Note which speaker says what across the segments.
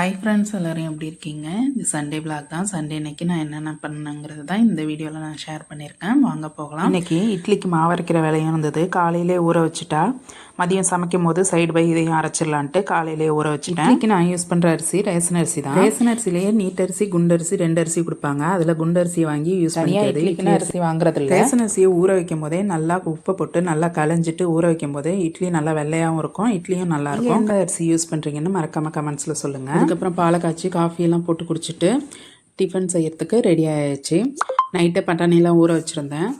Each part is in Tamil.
Speaker 1: ஹாய் ஃப்ரெண்ட்ஸ், எல்லோரும் எப்படி இருக்கீங்க? இது சண்டே விளாக் தான். சண்டே அன்னைக்கு நான் என்னென்ன பண்ணேங்கிறது தான் இந்த வீடியோவில் நான் ஷேர் பண்ணியிருக்கேன். வாங்க போகலாம். இன்றைக்கி இட்லிக்கு மாவு அரைக்கிற வேலையும் இருந்தது. காலையிலே ஊற வச்சுட்டா மதியம் சமைக்கும் போது சைடு பை இதையும் அரைச்சிடலான்ட்டு காலையிலே ஊற வச்சுட்டேன். இன்றைக்கி நான் யூஸ் பண்ணுற அரிசி ரேஷன் அரிசி தான். ரேஷன் அரிசிலேயே நீட்டரிசி குண்டரிசி 2 அரிசி கொடுப்பாங்க. அதில் குண்டரிசி வாங்கி யூஸ் பண்ணிக்கிறது. இட்லி அரிசி வாங்குறது இல்லை. ரேஷன் அரிசியை ஊற வைக்கும் போதே நல்லா உப்பு போட்டு நல்லா களைஞ்சிட்டு ஊற வைக்கும் போதே இட்லி நல்லா வெள்ளையாகவும் இருக்கும், இட்லியும் நல்லா இருக்கும். எந்த அரிசி யூஸ் பண்ணுறீங்கன்னு மறக்காம கமெண்ட்ஸில் சொல்லுங்கள். அதுக்கப்புறம் பாலை காய்ச்சி காஃபியெல்லாம் போட்டு குடிச்சிட்டு டிஃபன் செய்யறதுக்கு ரெடி ஆகிடுச்சு. நைட்டை பட்டாணியெல்லாம் ஊற வச்சுருந்தேன்.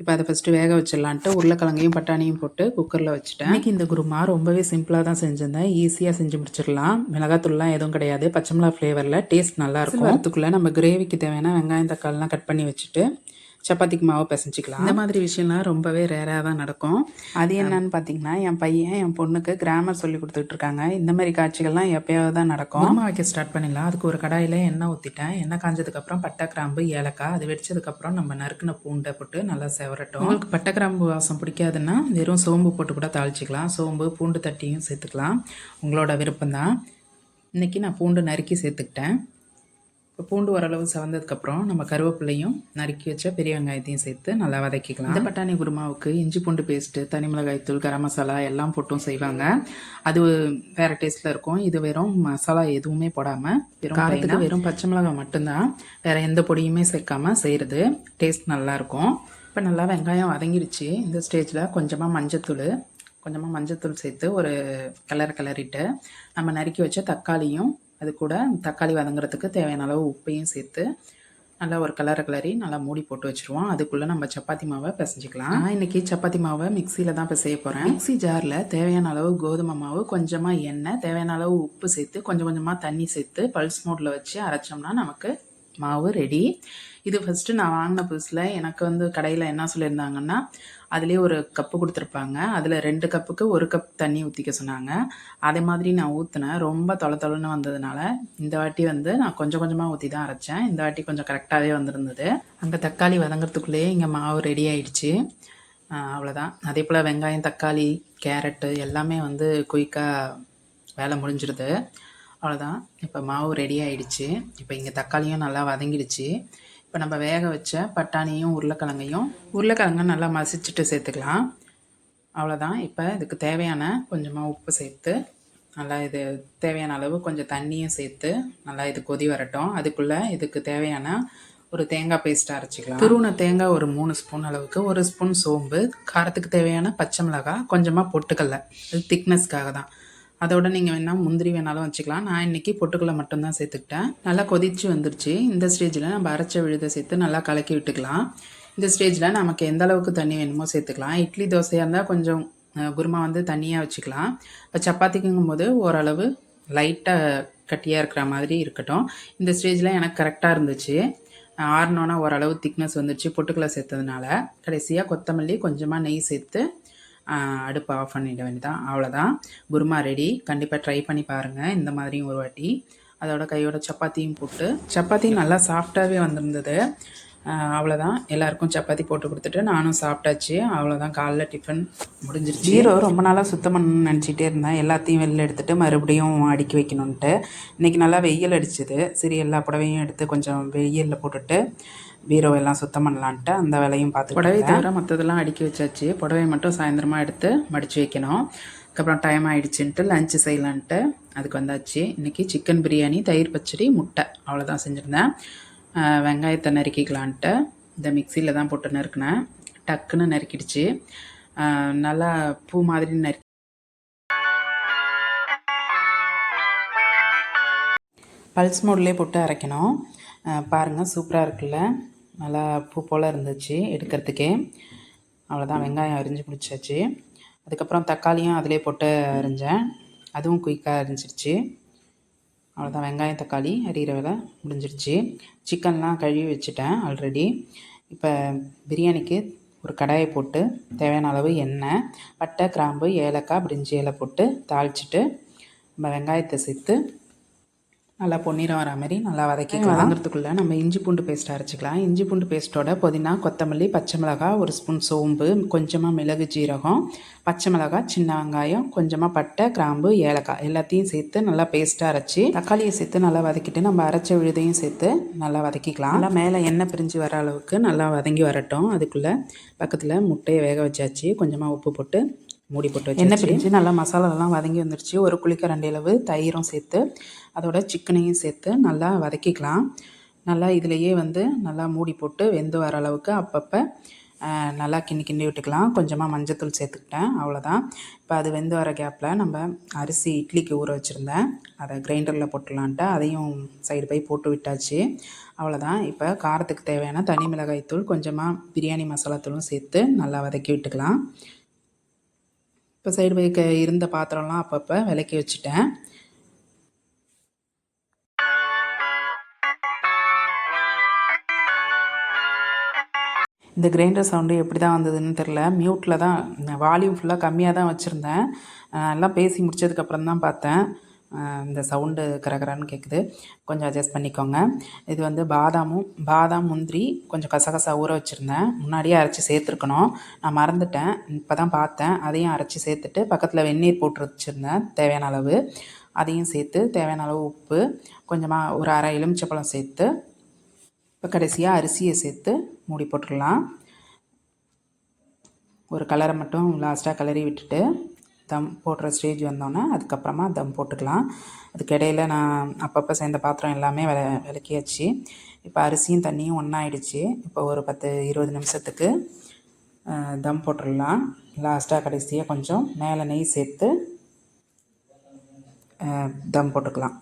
Speaker 1: இப்போ அதை ஃபஸ்ட்டு வேக வச்சிடலான்ட்டு உருளைக்கிழங்கையும் பட்டாணியும் போட்டு குக்கரில் வச்சுட்டேன். இன்றைக்கி இந்த குருமா ரொம்பவே சிம்பிளாக தான் செஞ்சுருந்தேன். ஈஸியாக செஞ்சு முடிச்சிடலாம். மிளகாத்தூள்லாம் எதுவும் கிடையாது. பச்சை மிளகா ஃப்ளேவரில் டேஸ்ட் நல்லாயிருக்கும். வரத்துக்குள்ளே நம்ம கிரேவிக்கு தேவையான வெங்காயம் தக்காளிலாம் கட் பண்ணி வச்சுட்டு சப்பாத்திக்கு மாவு பிசைஞ்சிக்கலாம். இந்த மாதிரி விஷயம்லாம் ரொம்பவே ரேராக தான் நடக்கும். அது என்னன்னு பார்த்தீங்கன்னா, என் பையன் என் பொண்ணுக்கு கிராமர் சொல்லி கொடுத்துட்ருக்காங்க. இந்த மாதிரி காட்சிகள்லாம் எப்போயாவது தான் நடக்கும். குருமா வைக்க ஸ்டார்ட் பண்ணிடலாம். அதுக்கு ஒரு கடாயில் எண்ணெய் ஊற்றிட்டேன். எண்ணெய் காஞ்சதுக்கப்புறம் பட்டை கிராம்பு ஏலக்காய் அது வெடிச்சதுக்கப்புறம் நம்ம நறுக்கின பூண்டை போட்டு நல்லா செவரட்டும். உங்களுக்கு பட்டை கிராம்பு வாசம் பிடிக்காதுன்னா வெறும் சோம்பு போட்டு கூட தாளிச்சிக்கலாம். சோம்பு பூண்டு தட்டியும் சேர்த்துக்கலாம், உங்களோட விருப்பம்தான். இன்றைக்கி நான் பூண்டு நறுக்கி சேர்த்துக்கிட்டேன். இப்போ பூண்டு ஓரளவு செவந்ததுக்கப்புறம் நம்ம கருவேப்பிலையும் நறுக்கி வச்ச பெரிய வெங்காயத்தையும் சேர்த்து நல்லா வதக்கிக்கலாம். இந்த பட்டாணி குருமாவுக்கு இஞ்சி பூண்டு பேஸ்ட்டு, தனி மிளகாய்த்தூள், கரம் மசாலா எல்லாம் போட்டும் செய்வாங்க. அது வேறு டேஸ்ட்டில் இருக்கும். இது வெறும் மசாலா எதுவுமே போடாமல் வெறும் காரத்துக்கு வெறும் பச்சை மிளகாய் மட்டும்தான், வேறு எந்த பொடியுமே சேர்க்காம செய்கிறது. டேஸ்ட் நல்லாயிருக்கும். இப்போ நல்லா வெங்காயம் வதங்கிடுச்சு. இந்த ஸ்டேஜில் கொஞ்சமாக மஞ்சத்தூள் சேர்த்து ஒரு கிளறிட்டு நம்ம நறுக்கி வச்ச தக்காளியும் அது கூட தக்காளி வதங்குறதுக்கு தேவையான அளவு உப்பையும் சேர்த்து நல்லா ஒரு கிளறி நல்லா மூடி போட்டு வச்சுருவோம். அதுக்குள்ளே நம்ம சப்பாத்தி மாவை பிசைஞ்சிக்கலாம். நான் இன்றைக்கி சப்பாத்தி மாவை மிக்சியில் தான் பிசைய போகிறேன். மிக்சி ஜாரில் தேவையான அளவு கோதுமை மாவு, கொஞ்சமாக எண்ணெய், தேவையான அளவு உப்பு சேர்த்து கொஞ்சமாக தண்ணி சேர்த்து பல்ஸ் மோடில் வச்சு அரைச்சோம்னா நமக்கு மாவு ரெடி. இது ஃபஸ்ட்டு நான் வாங்கின புதுசில் எனக்கு கடையில் என்ன சொல்லியிருந்தாங்கன்னா, அதிலே ஒரு கப்பு கொடுத்துருப்பாங்க. அதில் 2 கப்புக்கு 1 கப் தண்ணி ஊற்றிக்க சொன்னாங்க. அதே மாதிரி நான் ஊற்றினேன். ரொம்ப தொலைன்னு வந்ததுனால இந்த வாட்டி நான் கொஞ்சமாக ஊற்றி தான் அரைச்சேன். இந்த வாட்டி கொஞ்சம் கரெக்டாகவே வந்திருந்தது. அங்கே தக்காளி வதங்கிறதுக்குள்ளேயே இங்கே மாவு ரெடி ஆகிடுச்சு. அவ்வளோதான். அதே போல் வெங்காயம், தக்காளி, கேரட்டு எல்லாமே குயிக்காக வேலை முடிஞ்சிடுது. அவ்வளோதான். இப்போ மாவு ரெடி ஆகிடுச்சு. இப்போ இங்கே தக்காளியும் நல்லா வதங்கிடுச்சு. இப்போ நம்ம வேக வச்ச பட்டாணியும் உருளைக்கிழங்கும் நல்லா மசிச்சுட்டு சேர்த்துக்கலாம். அவ்வளோதான். இப்போ இதுக்கு தேவையான கொஞ்சமாக உப்பு சேர்த்து நல்லா இது தேவையான அளவு கொஞ்சம் தண்ணியும் சேர்த்து நல்லா இது கொதி வரட்டும். அதுக்குள்ளே இதுக்கு தேவையான ஒரு தேங்காய் பேஸ்ட் அரைச்சிக்கலாம். துருவின தேங்காய் ஒரு 3 ஸ்பூன் அளவுக்கு, 1 ஸ்பூன் சோம்பு, காரத்துக்கு தேவையான பச்சை மிளகாய், கொஞ்சமாக பொட்டுக்கடலை, இது திக்னஸ்க்காக தான். அதோட நீங்கள் வேணால் முந்திரி வேணாலும் வச்சுக்கலாம். நான் இன்றைக்கி பொட்டுக்கடலை மட்டும்தான் சேர்த்துக்கிட்டேன். நல்லா கொதிச்சு வந்துருச்சு. இந்த ஸ்டேஜில் நம்ம அரைச்ச விழுதை சேர்த்து நல்லா கலக்கி விட்டுக்கலாம். இந்த ஸ்டேஜில் நமக்கு எந்த அளவுக்கு தண்ணி வேணுமோ சேர்த்துக்கலாம். இட்லி தோசையாக இருந்தால் கொஞ்சம் குருமா தண்ணியாக வச்சுக்கலாம். இப்போ சப்பாத்திக்குங்கும் போது ஓரளவு லைட்டாக கட்டியாக இருக்கிற மாதிரி இருக்கட்டும். இந்த ஸ்டேஜில் எனக்கு கரெக்டாக இருந்துச்சு. ஆறினோன்னா ஓரளவு திக்னஸ் வந்துடுச்சு பொட்டுக்கடலை சேர்த்ததுனால. கடைசியாக கொத்தமல்லி, கொஞ்சமாக நெய் சேர்த்து அடுப்பை ஆஃப் பண்ணிட வேண்டியதான். அவ்வளோதான், குருமா ரெடி. கண்டிப்பாக ட்ரை பண்ணி பாருங்கள் இந்த மாதிரியும் ஒரு வாட்டி. அதோட கையோட சப்பாத்தியும் போட்டு சப்பாத்தியும் நல்லா சாஃப்டாகவே வந்திருந்தது. அவ்வளோதான், எல்லாருக்கும் சப்பாத்தி போட்டு கொடுத்துட்டு நானும் சாப்பிட்டாச்சு. அவ்வளோதான், காலைல டிஃபன் முடிஞ்சிருச்சு. ஜீரோ ரொம்ப நாளாக சுத்தம் பண்ணணும்னு நினச்சிட்டே இருந்தேன். எல்லாத்தையும் வெளில எடுத்துகிட்டு மறுபடியும் அடுக்கி வைக்கணுன்ட்டு. இன்றைக்கி நல்லா வெயில் அடிச்சுது. சரி, எல்லா புடவையும் எடுத்து கொஞ்சம் வெயிலில் போட்டுட்டு பீரோவெல்லாம் சுத்தம் பண்ணலான்ட்டு அந்த வேலையும் பார்த்து புடவை தவிர மற்றதெல்லாம் அடுக்கி வச்சாச்சு. புடவை மட்டும் சாயந்தரமாக எடுத்து மடித்து வைக்கணும். அதுக்கப்புறம் டைம் ஆகிடுச்சின்ட்டு லஞ்சு செய்யலான்ட்டு அதுக்கு வந்தாச்சு. இன்றைக்கி சிக்கன் பிரியாணி, தயிர் பச்சடி, முட்டை அவ்வளோதான் செஞ்சுருந்தேன். வெங்காயத்தை நறுக்கிக்கலான்ட்டு இந்த மிக்சியில் தான் போட்டு நறுக்கினேன். டக்குன்னு நறுக்கிடுச்சு. நல்லா பூ மாதிரி நறுக்கி பல்ஸ் மோட்லேயே போட்டு அரைக்கணும். பாருங்கள், சூப்பராக இருக்குல்ல, நல்லா பூ போல் இருந்துச்சு எடுக்கிறதுக்கே. அவ்வளோதான், வெங்காயம் அரிஞ்சு பிடிச்சாச்சு. அதுக்கப்புறம் தக்காளியும் அதிலே போட்டு அரிஞ்சேன். அதுவும் குயிக்காக அரிஞ்சிருச்சு. அவ்வளோதான், வெங்காயம் தக்காளி அரிகிற வேலை முடிஞ்சிருச்சு. சிக்கன்லாம் கழுவி வச்சுட்டேன் ஆல்ரெடி. இப்போ பிரியாணிக்கு ஒரு கடாயை போட்டு தேவையான அளவு எண்ணெய், பட்டை, கிராம்பு, ஏலக்காய், பிரிஞ்சி இலை போட்டு தாளிச்சிட்டு நம்ம வெங்காயத்தை சேர்த்து நல்லா பொன்னிறம் வர மாதிரி நல்லா வதக்கிக்கலாம். வதங்கிறதுக்குள்ளே நம்ம இஞ்சி பூண்டு பேஸ்ட் அரைச்சிக்கலாம். இஞ்சி பூண்டு பேஸ்ட்டோட புதினா, கொத்தமல்லி, பச்சை மிளகாய், ஒரு ஸ்பூன் சோம்பு, கொஞ்சமாக மிளகு ஜீரகம், பச்சை மிளகாய், சின்ன வெங்காயம், கொஞ்சமாக பட்டை, கிராம்பு, ஏலக்காய் எல்லாத்தையும் சேர்த்து நல்லா பேஸ்ட்டாக அரைச்சி தக்காளியை சேர்த்து நல்லா வதக்கிட்டு நம்ம அரைச்ச விழுதையும் சேர்த்து நல்லா வதக்கிக்கலாம். நல்லா மேலே எண்ணெய் பிரிஞ்சு வர அளவுக்கு நல்லா வதங்கி வரட்டும். அதுக்குள்ளே பக்கத்தில் முட்டையை வேக வச்சாச்சு. கொஞ்சமாக உப்பு போட்டு மூடி போட்டு வச்சு எண்ணெய் பிரிஞ்சு நல்லா மசாலாலாம் வதங்கி வந்துடுச்சு. ஒரு குளிக்கரண்டி அளவு தயிரும் சேர்த்து அதோட சிக்கனையும் சேர்த்து நல்லா வதக்கிக்கலாம். நல்லா இதிலையே நல்லா மூடி போட்டு வெந்து வர அளவுக்கு அப்பப்போ நல்லா கிண்டி விட்டுக்கலாம். கொஞ்சமாக மஞ்சத்தூள் சேர்த்துக்கிட்டேன், அவ்வளோதான். இப்போ அது வெந்து வர கேப்பில் நம்ம அரிசி இட்லிக்கு ஊற வச்சுருந்தேன், அதை கிரைண்டரில் போட்டுடலான்ட்டு அதையும் சைடு பை போட்டு விட்டாச்சு. அவ்வளோதான். இப்போ காரத்துக்கு தேவையான தனி மிளகாய் தூள், கொஞ்சமாக பிரியாணி மசாலா தூளும் சேர்த்து நல்லா வதக்கி விட்டுக்கலாம். இப்போ சைடு பை இருந்த பாத்திரம்லாம் அப்பப்போ விலக்கி வச்சுட்டேன். இந்த கிரைண்டர் சவுண்டு எப்படி தான் வந்ததுன்னு தெரில. மியூட்டில் தான், வால்யூம் ஃபுல்லாக கம்மியாக தான் வச்சுருந்தேன். எல்லாம் பேசி முடித்ததுக்கப்புறம் தான் பார்த்தேன் இந்த சவுண்டு கரகரான்னு கேட்குது. கொஞ்சம் அட்ஜஸ்ட் பண்ணிக்கோங்க. இது பாதாம், முந்திரி கொஞ்சம் கசகசா ஊற வச்சுருந்தேன். முன்னாடியே அரைச்சி சேர்த்துருக்கணும், நான் மறந்துட்டேன். இப்போ தான் பார்த்தேன். அதையும் அரைச்சி சேர்த்துட்டு பக்கத்தில் வெந்நீர் போட்டு வச்சுருந்தேன் தேவையான அளவு. அதையும் சேர்த்து தேவையான அளவு உப்பு, கொஞ்சமாக ஒரு அரை எலுமிச்சப்பழம் சேர்த்து இப்போ கடைசியாக அரிசியை சேர்த்து மூடி போட்டுடலாம். ஒரு கலரை மட்டும் லாஸ்ட்டாக கிளறி விட்டுட்டு தம் போடுற ஸ்டேஜ் வந்தோன்னே அதுக்கப்புறமா தம் போட்டுக்கலாம். அதுக்கு இடையில் நான் அப்பப்போ சேர்ந்த பாத்திரம் எல்லாமே விளக்கியாச்சு. இப்போ அரிசியும் தண்ணியும் ஒன்றாயிடுச்சு. இப்போ ஒரு 10-20 நிமிஷத்துக்கு தம் போட்டுடலாம். லாஸ்ட்டாக கடைசியாக கொஞ்சம் மேலே நெய் சேர்த்து தம் போட்டுக்கலாம்.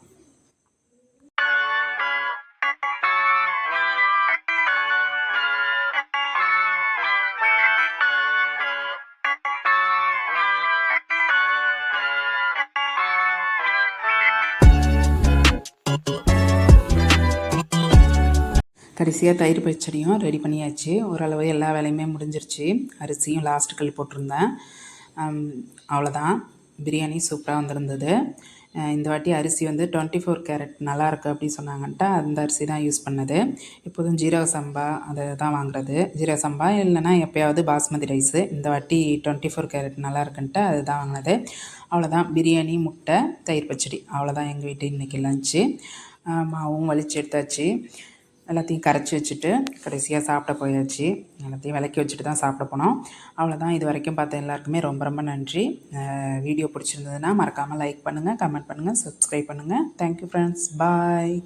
Speaker 1: கடைசியாக தயிர் பச்சடியும் ரெடி பண்ணியாச்சு. ஓரளவு எல்லா வேலையுமே முடிஞ்சிருச்சு. அரிசியும் லாஸ்ட் கல் போட்டிருந்தேன். அவ்வளோதான். பிரியாணி சூப்பராக வந்திருந்தது. இந்த வாட்டி அரிசி 24 கேரட் நல்லாயிருக்கு அப்படின்னு சொன்னாங்கன்ட்டு அந்த அரிசி தான் யூஸ் பண்ணது. இப்போதும் ஜீரக சம்பா அதை தான் வாங்குறது. ஜீரக சம்பா இல்லைன்னா எப்போயாவது பாஸ்மதி ரைஸு. இந்த வாட்டி 24 கேரட் நல்லாயிருக்குன்ட்டு அது தான் வாங்கினது. அவ்வளோதான். பிரியாணி, முட்டை, தயிர் பச்சடி, அவ்வளோதான் எங்கள் வீட்டு இன்றைக்கி லஞ்சு. மாவும் வலிச்சு எடுத்தாச்சு. எல்லாத்தையும் கரைச்சி வச்சுட்டு கடைசியாக சாப்பிட போயாச்சு. எல்லாத்தையும் விளக்கி வச்சுட்டு தான் சாப்பிட போனோம். அவ்வளோதான். இது வரைக்கும் பார்த்த எல்லாருக்குமே ரொம்ப ரொம்ப நன்றி. வீடியோ பிடிச்சிருந்ததுன்னா மறக்காமல் லைக் பண்ணுங்கள், கமெண்ட் பண்ணுங்கள், சப்ஸ்கிரைப் பண்ணுங்கள். Thank you friends. பாய்.